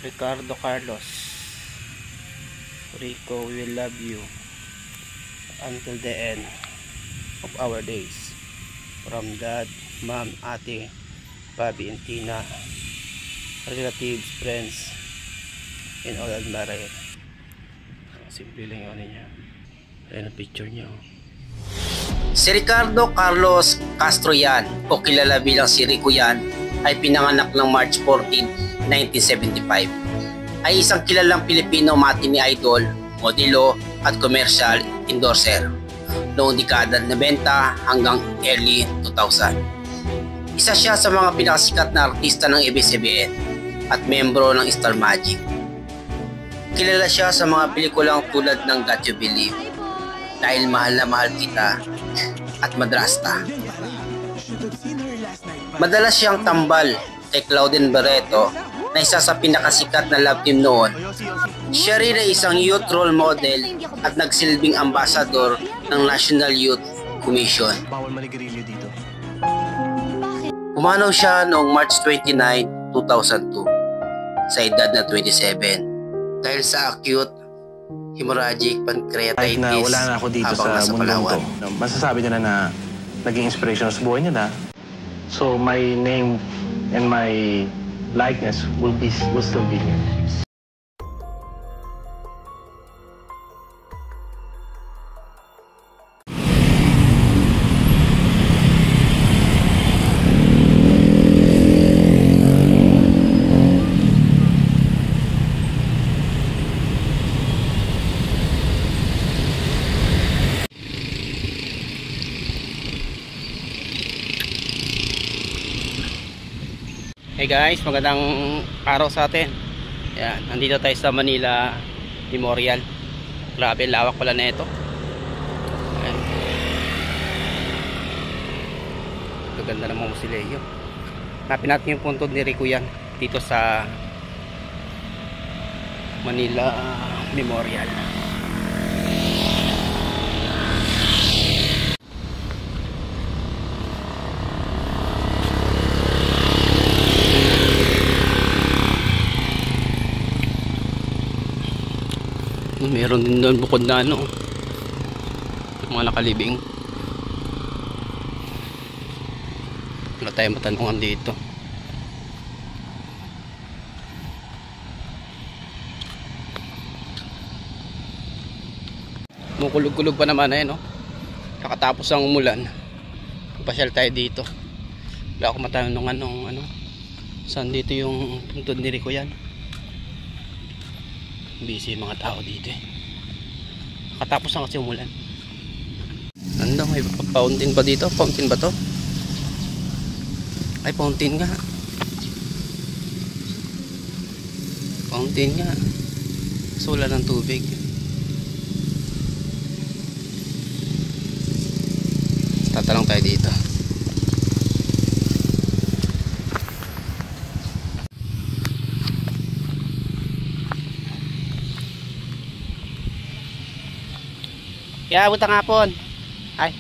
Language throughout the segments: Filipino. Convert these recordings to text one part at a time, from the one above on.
Ricardo Carlos. Rico, we will love you until the end of our days. From Dad, Mom, Ate, Bobby, and Tina, relatives, friends, and all admirer. Simple lang yun niya. Ayan ang picture niya. Si Ricardo Carlos Castro yan, o kilala bilang si Rico yan, ay pinanganak ng March 14, 1975. Ay isang kilalang Pilipino matinee idol, modelo at commercial endorser noong dekada 90 hanggang early 2000. Isa siya sa mga pinakasikat na artista ng ABS-CBN at membro ng Star Magic. Kilala siya sa mga pelikulang tulad ng Got You Believe, Dahil Mahal na Mahal Kita at Madrasta. Madalas siyang tambal kay Claudine Barreto na isa sa pinakasikat na love team noon. Siya rin ay isang youth role model at nagsilbing ambassador ng National Youth Commission. Pumanaw siya noong March 29, 2002 sa edad na 27 dahil sa acute hemorrhagic pancreatitis na wala na ako dito sa mundong to. Masasabi nila na naging inspiration sa buhay nila. So my name and my likeness will still be here. Hey guys, magandang araw sa atin. Yan, nandito tayo sa Manila Memorial. Grabe, lawak pala na ito. Ayan. Gaganda ng mga musileo. Hanapin natin yung puntod ni Rico yan dito sa Manila Memorial. Meron din doon bukod na ano, mga nakalibing. Wala tayong matanungan dito. Mukulog-kulog pa naman eh, no? Nakatapos ang umulan. Pasyal tayo dito. Wala ako matanungan ano, saan dito yung puntod ni Rico yan. Busy yung mga tao dito eh. Katapos na kasi umulan. Ano, may fountain pa dito? Fountain ba to? Ay, fountain nga. Fountain nga. So wala ng tubig. Tatalong tayo dito. Kaya butang hapon. Ay,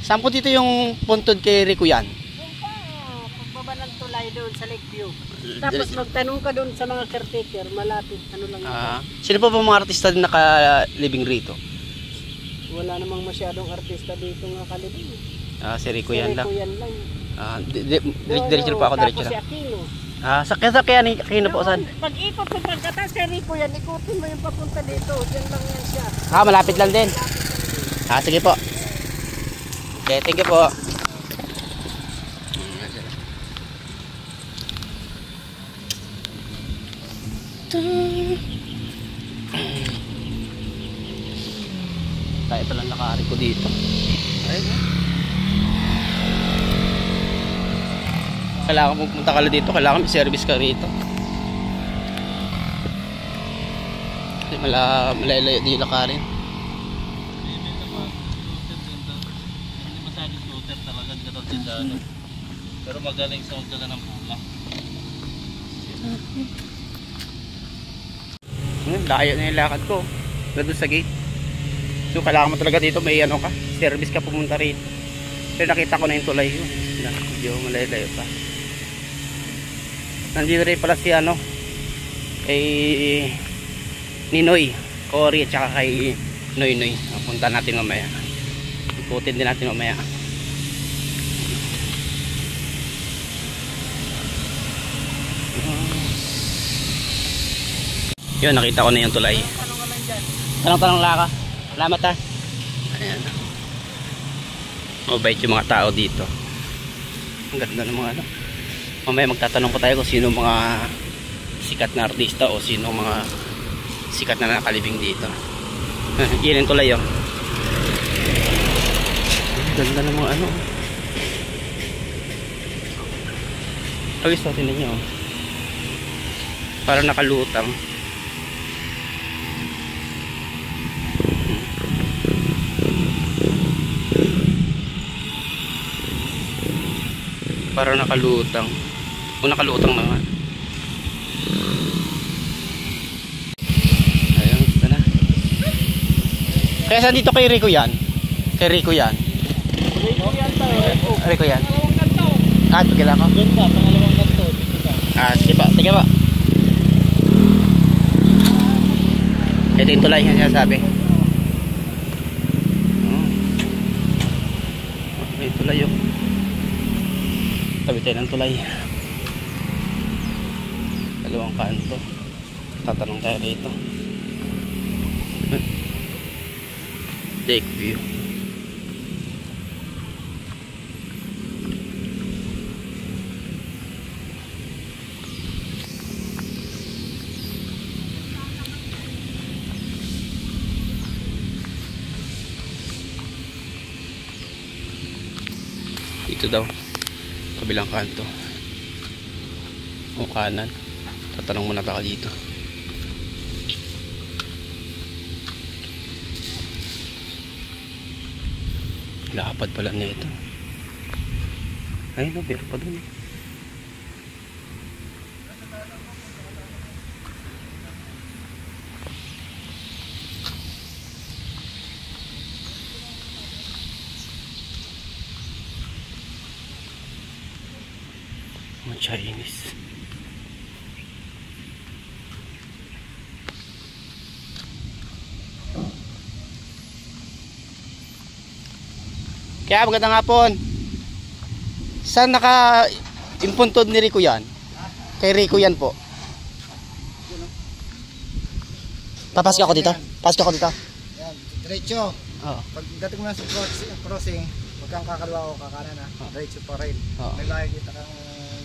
saan po dito yung puntod kay Rico yan? Yung pagbaba ng tulay doon sa Lakeview. Tapos magtanong ka doon sa mga caretaker, malapit, ano lang yun. Sino po ba mga artista din naka-living rito? Wala namang masyadong artista dito nga kalibing. Si Rico yan lang. Si Rico yan lang. Diretso po ako, diretso lang. lang. Tapos si Aquino. Sakyan po saan? Pag-ikot ko pagkata si Rico yan, ikutin mo yung papunta dito. Diyan lang yan siya. Malapit lang din. Sige po. Okay, thank you po. Tayo pala nakari ko dito. Kailangan pupunta ka dito, kailangan may service ka rito. Kasi malalayo di lakarin. Pero magaling sa magdala ng pula. Layo na yung lakad ko. Doon sa gate. So kailangan mo talaga dito may ano ka, service ka pumunta rito. Pero nakita ko na yung tulay yun. Medyo malayo pa. Nandito rin pala si ano, kay Ninoy Cory at saka kay Noy Noy. Punta natin mamaya, ikutin din natin mamaya. Yun, nakita ko na yung tulay. Tanong-tanong laka. Salamat ha. Ayan. Mabait yung mga tao dito. Ang ganda ng mga ano. Mamaya magtatanong ko tayo kung sino mga sikat na artista o sino mga sikat na nakalibing dito. Yan yung tulay oh. Ang ganda ng mga ano. Pag-gusto natin nyo. Parang nakalutang. Parang nakalutang. O nakalutang na nga. Ayun, ito na. Kaya saan dito kay Rico yan? Kay Rico yan? Rico yan? Ah, ito kailangan ko? Doon pa, pangalawang kanto. Dito ka. Ah, sige pa, sige pa. Ito yung tulay yung sinasabi. May tulay yun. Tabi tayo ng tulay. Dalawang kanto. Tatanong tayo dito. Lake view. Dito daw, kabilang kanto o kanan. Tatanong muna baka dito. Lapad pala nito. Ayun o, meron pa dun. Mga Chinese. Kaya magandang hapon. Saan naka-impuntod ni Rico yan? Kay Rico yan po. Papasok ako dito? Pasok ako dito? Yan, diretso. Oo. Pagdating mo na sa crossing, huwag kang kakaliwa o kakanan na. Diretso pa rin. Oo. May makikita kang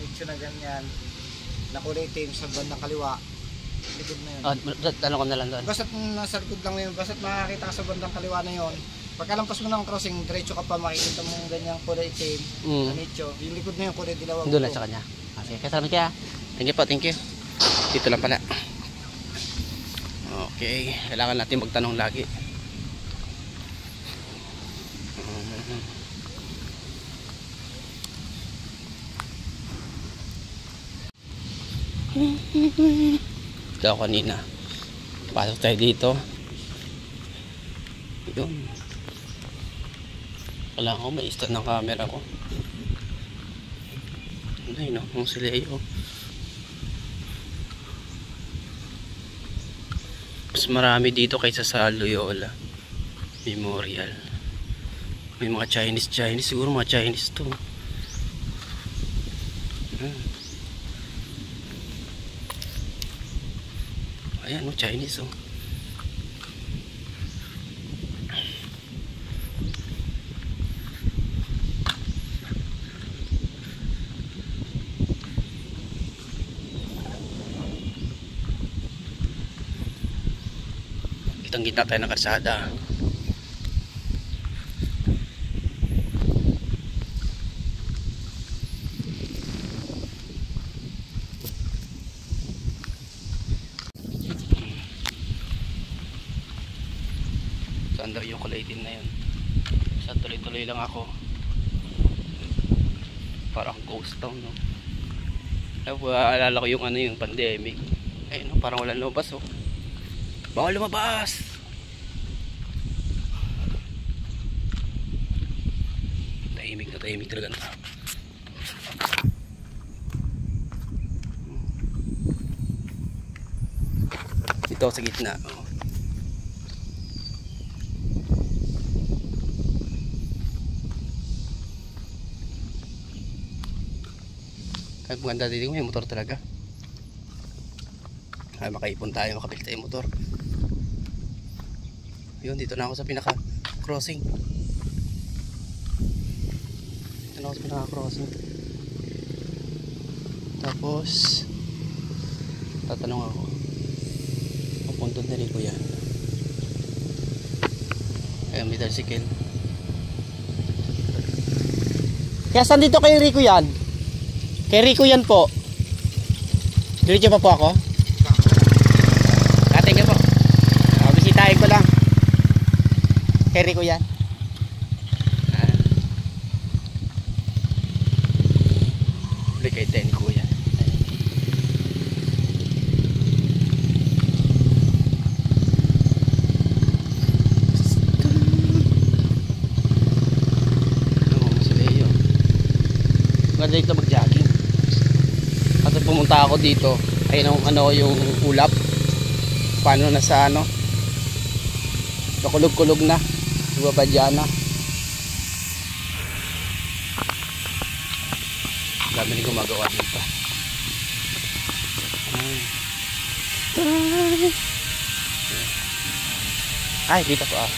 nicho na ganyan, na kulay itim sa bandang kaliwa. Likod na yun. Tanong ko na lang doon. Basta't nasa likod lang yun, basta't makakita ka sa bandang kaliwa na yun. Pagkalampas mo ng crossing, diretso ka pa, makikita mo yung ganyang kulay itim na nicho. Yung likod na yun, kulay dilawang. Doon lang sa kanya. Okay, kasama kaya. Thank you po, thank you. Dito lang pala. Okay, kailangan natin magtanong lagi. Ito kanina. Pasok tayo dito. Yun. Kailangan ko may stand ng camera ko. Ay no, ang sileo. Mas marami dito kaysa sa Loyola Memorial. May mga Chinese, siguro mga Chinese to. Ayan, no, Chinese oh. Kitang-kita tayo ng kalsada. Saan daw yung kulay din na yun? Sa tuloy-tuloy lang ako. Parang ghost town no? Alala ko yung ano, yung pandemic. Ayun no, parang walang lumabas oh. Bawal lumabas. Tahimik na tahimik talaga. Dito sa gitna. Ay, maganda dito, may motor talaga. Ay, makaipon tayo, makabili tayo motor. Yun, dito na ako sa pinaka crossing. Dito na ako sa pinaka crossing. Tapos tatanong ako, papuntod na rin ko yan. Ayan, may tricycle. Kaya saan dito kay Rico yan? Kay Rico yan po. Diretso pa po ako. Katingin po. Bisitahin ko lang. Kay Rico yan. Uli kay Ten ko yan. Maganda dito mag-jogging. Kasi pumunta ako dito, ayun ang ano yung ulap. Paano na sa ano? Nakulog-kulog na. Ibabadya na. Dami rin gumagawa dito. Ay, dito po ah.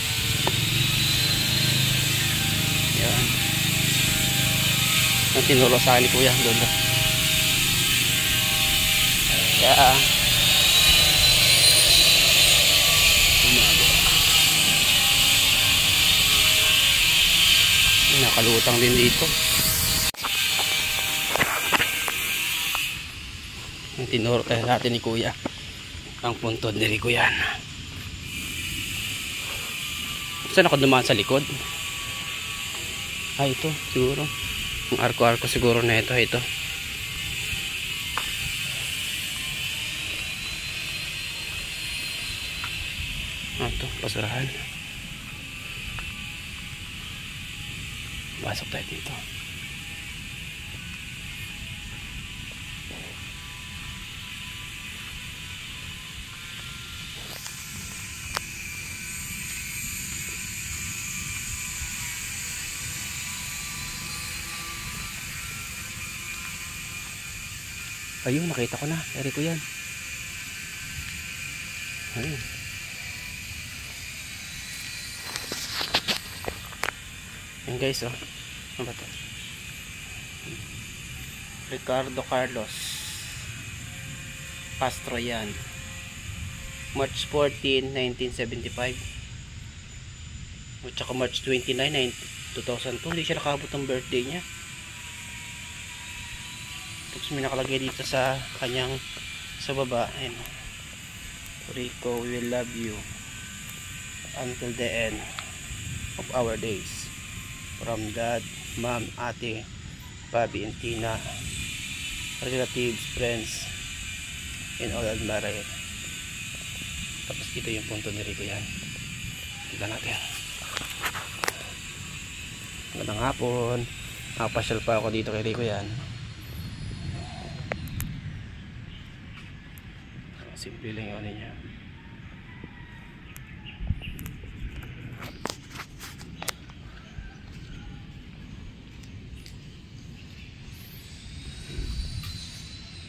Yan. Ang tinuro sa akin ni Kuya doon. Kaya nakalutang din dito. Ang tinuro kaya natin ni Kuya, ang puntod ni Rico yan. Saan ako dumaan sa likod? Ito siguro ang arko-arko siguro na ito. Ito basurahan. Pasok tayo dito. Ayun, nakita ko na. Eri ko yan. Ayun. Yan guys, oh. Ano ba ito? Ricardo Carlos Castro yan. March 14, 1975. At saka March 29, 2002. Hindi siya nakabot ang birthday niya. Tapos may nakalagay dito sa kanyang sa baba. Ayan. Rico, we will love you until the end of our days. From Dad, Mom, Ate, Bobby, and Tina, relatives, friends, and all admirer. Tapos dito yung punto ni Rico yan. Tignan natin. Magandang hapon. Nakapasyal pa ako dito kay Rico yan. Simple lang yung ano niya.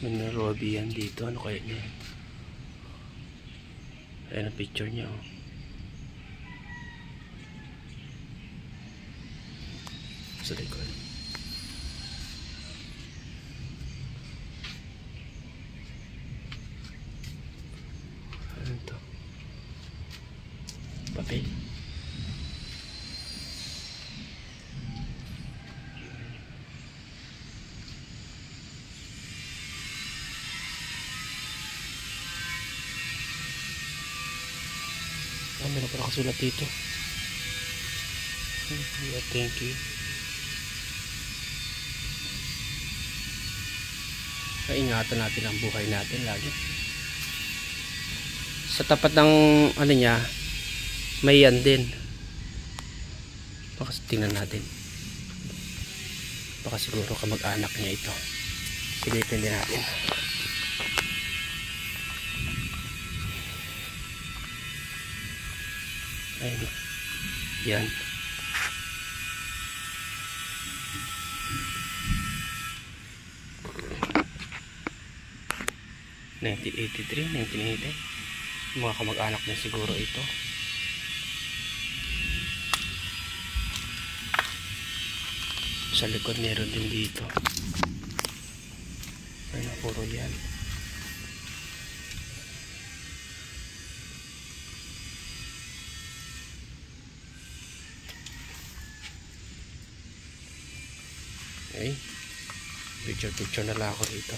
May Robby yan dito. Ano kaya niya? Ayan ang picture niya, oh. Sa likod. Ano ito? Papel. Meron pa nakasulat dito. Yeah, thank you. Ingatan natin ang buhay natin lagi. Sa tapat ng ano niya, may yan din. Baka tingnan natin. Baka siguro kamag-anak niya ito. Silipin din natin. Ayun. Yan. (1983, 1980) mga kamag-anak na siguro ito. Sa likod meron din dito. Ayun, puro yan. Okay. Picture na lang ako dito.